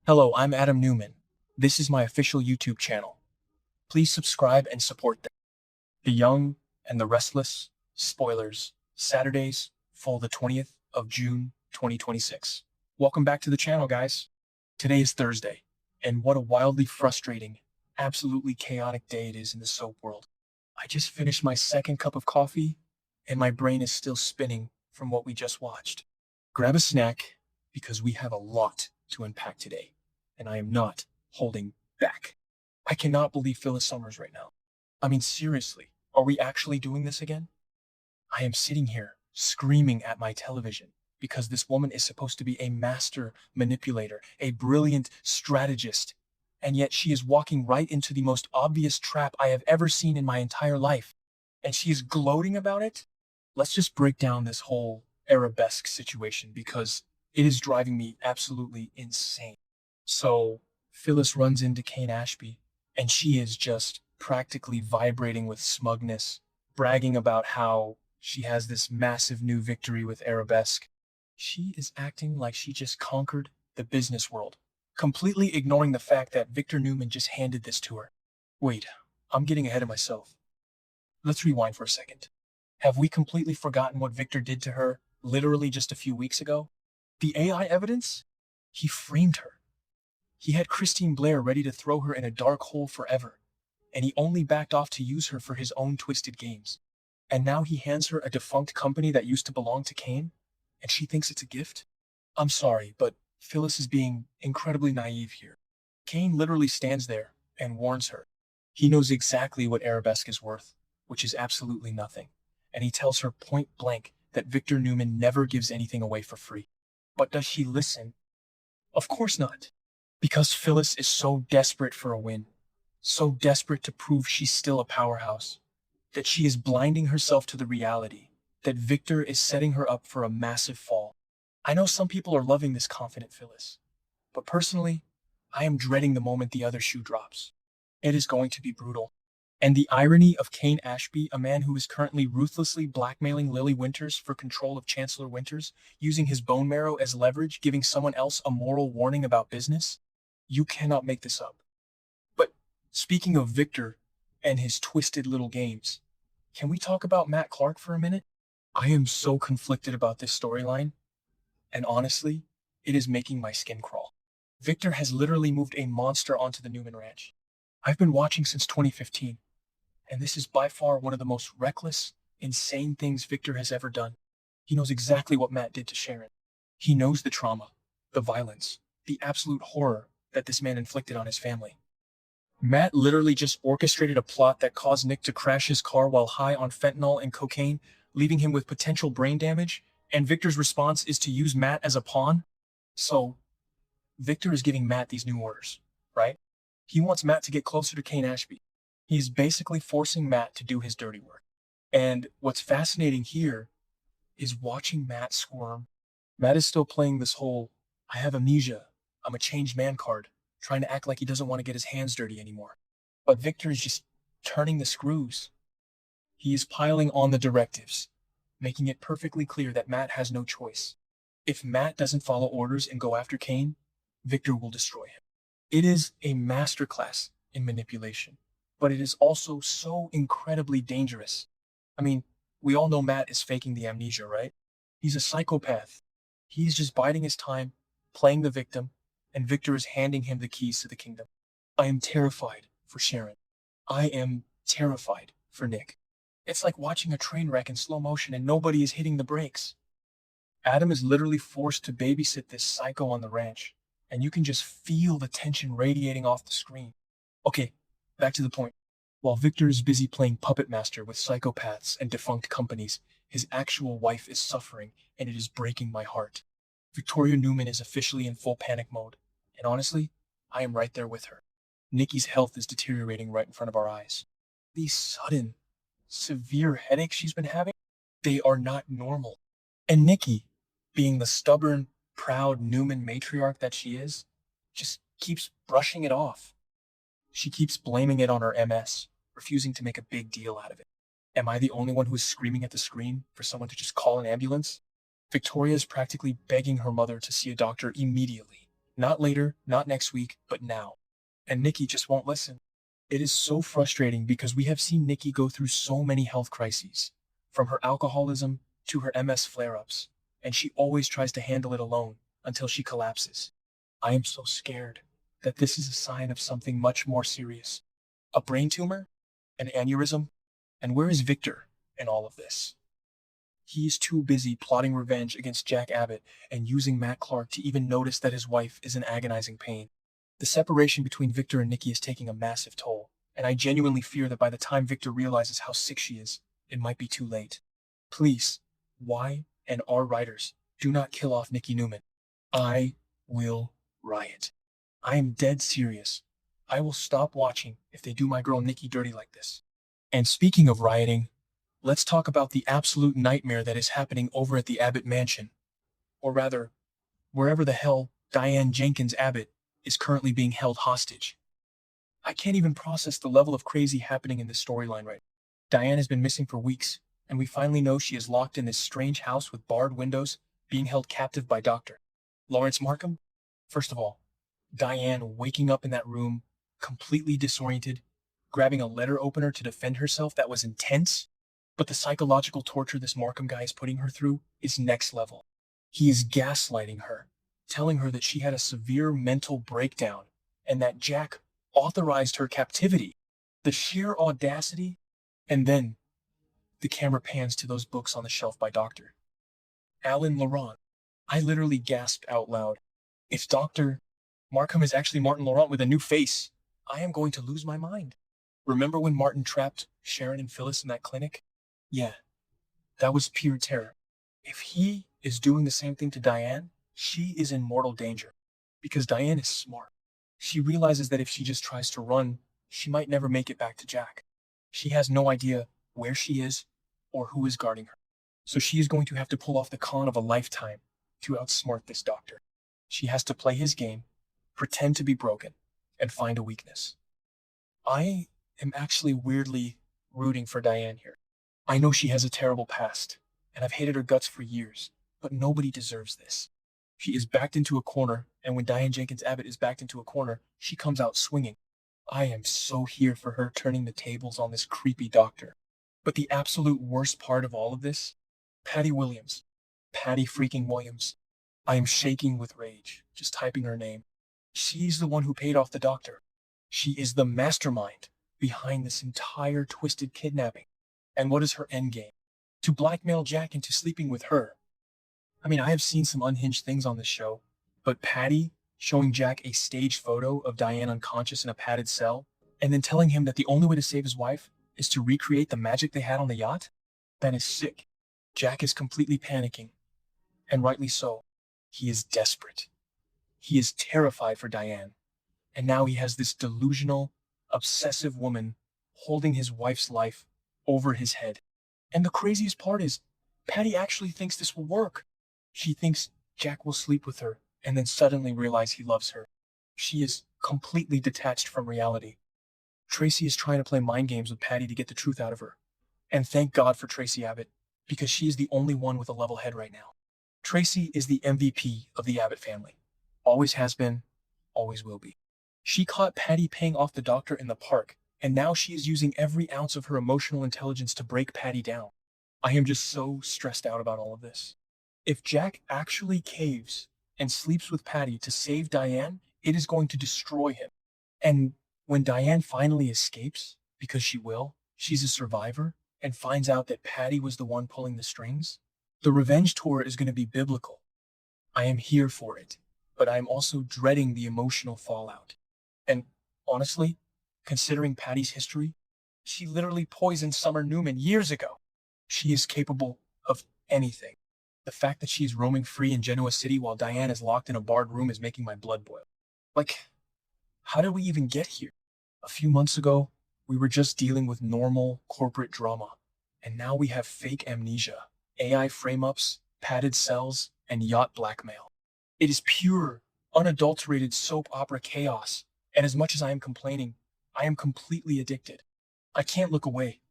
Hello, I'm Adam Newman. This is my official YouTube channel. Please subscribe and support them. The Young and the Restless, spoilers, Saturdays, fall the 20th of June, 2026. Welcome back to the channel, guys. Today is Thursday, and what a wildly frustrating, absolutely chaotic day it is in the soap world. I just finished my second cup of coffee, and my brain is still spinning from what we just watched. Grab a snack, because we have a lot to unpack today, and I am not holding back. I cannot believe Phyllis Summers right now. I mean, seriously, are we actually doing this again? I am sitting here screaming at my television because this woman is supposed to be a master manipulator, a brilliant strategist, and yet she is walking right into the most obvious trap I have ever seen in my entire life. And she is gloating about it? Let's just break down this whole Arabesque situation because it is driving me absolutely insane. So, Phyllis runs into Kane Ashby, and she is just practically vibrating with smugness, bragging about how she has this massive new victory with Arabesque. She is acting like she just conquered the business world, completely ignoring the fact that Victor Newman just handed this to her. Wait, I'm getting ahead of myself. Let's rewind for a second. Have we completely forgotten what Victor did to her literally just a few weeks ago? The AI evidence? He framed her. He had Christine Blair ready to throw her in a dark hole forever, and he only backed off to use her for his own twisted games. And now he hands her a defunct company that used to belong to Kane, and she thinks it's a gift? I'm sorry, but Phyllis is being incredibly naive here. Kane literally stands there and warns her. He knows exactly what Arabesque is worth, which is absolutely nothing, and he tells her point blank that Victor Newman never gives anything away for free. But does she listen? Of course not. Because Phyllis is so desperate for a win, so desperate to prove she's still a powerhouse, that she is blinding herself to the reality that Victor is setting her up for a massive fall. I know some people are loving this confident Phyllis, but personally, I am dreading the moment the other shoe drops. It is going to be brutal. And the irony of Kane Ashby, a man who is currently ruthlessly blackmailing Lily Winters for control of Chancellor Winters, using his bone marrow as leverage, giving someone else a moral warning about business? You cannot make this up. But speaking of Victor and his twisted little games, can we talk about Matt Clark for a minute? I am so conflicted about this storyline, and honestly, it is making my skin crawl. Victor has literally moved a monster onto the Newman Ranch. I've been watching since 2015, and this is by far one of the most reckless, insane things Victor has ever done. He knows exactly what Matt did to Sharon. He knows the trauma, the violence, the absolute horror that this man inflicted on his family. Matt literally just orchestrated a plot that caused Nick to crash his car while high on fentanyl and cocaine, leaving him with potential brain damage, and Victor's response is to use Matt as a pawn? So, Victor is giving Matt these new orders, right? He wants Matt to get closer to Kane Ashby. He's basically forcing Matt to do his dirty work. And what's fascinating here is watching Matt squirm. Matt is still playing this whole, I have amnesia, I'm a changed man card, trying to act like he doesn't want to get his hands dirty anymore. But Victor is just turning the screws. He is piling on the directives, making it perfectly clear that Matt has no choice. If Matt doesn't follow orders and go after Kane, Victor will destroy him. It is a masterclass in manipulation, but it is also so incredibly dangerous. I mean, we all know Matt is faking the amnesia, right? He's a psychopath. He's just biding his time, playing the victim, and Victor is handing him the keys to the kingdom. I am terrified for Sharon. I am terrified for Nick. It's like watching a train wreck in slow motion and nobody is hitting the brakes. Adam is literally forced to babysit this psycho on the ranch, and you can just feel the tension radiating off the screen. Okay, back to the point. While Victor is busy playing puppet master with psychopaths and defunct companies, his actual wife is suffering, and it is breaking my heart. Victoria Newman is officially in full panic mode, and honestly, I am right there with her. Nikki's health is deteriorating right in front of our eyes. These sudden, severe headaches she's been having, they are not normal. And Nikki, being the stubborn, proud Newman matriarch that she is, just keeps brushing it off. She keeps blaming it on her MS, refusing to make a big deal out of it. Am I the only one who is screaming at the screen for someone to just call an ambulance? Victoria is practically begging her mother to see a doctor immediately, Not later, not next week, but now. And Nikki just won't listen. It is so frustrating because we have seen Nikki go through so many health crises, from her alcoholism to her MS flare-ups, and she always tries to handle it alone until she collapses. I am so scared that this is a sign of something much more serious. A brain tumor? An aneurysm? And where is Victor in all of this? He is too busy plotting revenge against Jack Abbott and using Matt Clark to even notice that his wife is in agonizing pain. The separation between Victor and Nikki is taking a massive toll, and I genuinely fear that by the time Victor realizes how sick she is, it might be too late. Please, Y and R writers, do not kill off Nikki Newman. I will riot. I am dead serious. I will stop watching if they do my girl Nikki dirty like this. And speaking of rioting, let's talk about the absolute nightmare that is happening over at the Abbott mansion. Or rather, wherever the hell Diane Jenkins Abbott is currently being held hostage. I can't even process the level of crazy happening in this storyline right now. Diane has been missing for weeks, and we finally know she is locked in this strange house with barred windows, being held captive by Dr. Lawrence Markham. First of all, Diane waking up in that room, completely disoriented, grabbing a letter opener to defend herself, that was intense. But the psychological torture this Markham guy is putting her through is next level. He is gaslighting her, telling her that she had a severe mental breakdown and that Jack authorized her captivity. The sheer audacity. And then the camera pans to those books on the shelf by Dr. Alan Laurent. I literally gasped out loud. If Dr. Markham is actually Martin Laurent with a new face, I am going to lose my mind. Remember when Martin trapped Sharon and Phyllis in that clinic? Yeah, that was pure terror. If he is doing the same thing to Diane, she is in mortal danger. Because Diane is smart. She realizes that if she just tries to run, she might never make it back to Jack. She has no idea where she is or who is guarding her. So she is going to have to pull off the con of a lifetime to outsmart this doctor. She has to play his game, pretend to be broken, and find a weakness. I am actually weirdly rooting for Diane here. I know she has a terrible past, and I've hated her guts for years, but nobody deserves this. She is backed into a corner, and when Diane Jenkins Abbott is backed into a corner, she comes out swinging. I am so here for her turning the tables on this creepy doctor. But the absolute worst part of all of this? Patty Williams. Patty freaking Williams. I am shaking with rage, just typing her name. She's the one who paid off the doctor. She is the mastermind behind this entire twisted kidnapping. And what is her endgame? To blackmail Jack into sleeping with her. I mean, I have seen some unhinged things on this show, but Patty showing Jack a staged photo of Diane unconscious in a padded cell, and then telling him that the only way to save his wife is to recreate the magic they had on the yacht? That is sick. Jack is completely panicking, and rightly so. He is desperate. He is terrified for Diane, and now he has this delusional, obsessive woman holding his wife's life over his head. And the craziest part is, Patty actually thinks this will work. She thinks Jack will sleep with her and then suddenly realize he loves her. She is completely detached from reality. Tracy is trying to play mind games with Patty to get the truth out of her. And thank God for Tracy Abbott, because she is the only one with a level head right now. Tracy is the MVP of the Abbott family. Always has been, always will be. She caught Patty paying off the doctor in the park, and now she is using every ounce of her emotional intelligence to break Patty down. I am just so stressed out about all of this. If Jack actually caves and sleeps with Patty to save Diane, it is going to destroy him. And when Diane finally escapes, because she will, she's a survivor, and finds out that Patty was the one pulling the strings, the revenge tour is going to be biblical. I am here for it, but I am also dreading the emotional fallout. And honestly, considering Patty's history, she literally poisoned Summer Newman years ago. She is capable of anything. The fact that she is roaming free in Genoa City while Diane is locked in a barred room is making my blood boil. Like, how did we even get here? A few months ago, we were just dealing with normal corporate drama, and now we have fake amnesia, AI frame-ups, padded cells, and yacht blackmail. It is pure, unadulterated soap opera chaos, and as much as I am complaining, I am completely addicted. I can't look away.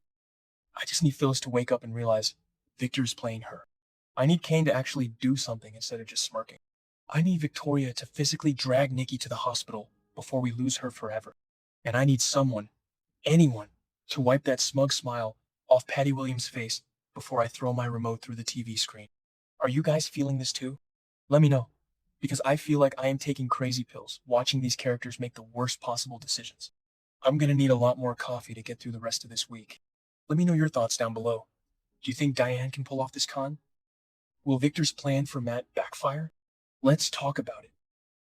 I just need Phyllis to wake up and realize Victor's playing her. I need Kane to actually do something instead of just smirking. I need Victoria to physically drag Nikki to the hospital before we lose her forever. And I need someone, anyone, to wipe that smug smile off Patty Williams' face before I throw my remote through the TV screen. Are you guys feeling this too? Let me know, because I feel like I am taking crazy pills watching these characters make the worst possible decisions. I'm gonna need a lot more coffee to get through the rest of this week. Let me know your thoughts down below. Do you think Diane can pull off this con? Will Victor's plan for Matt backfire? Let's talk about it.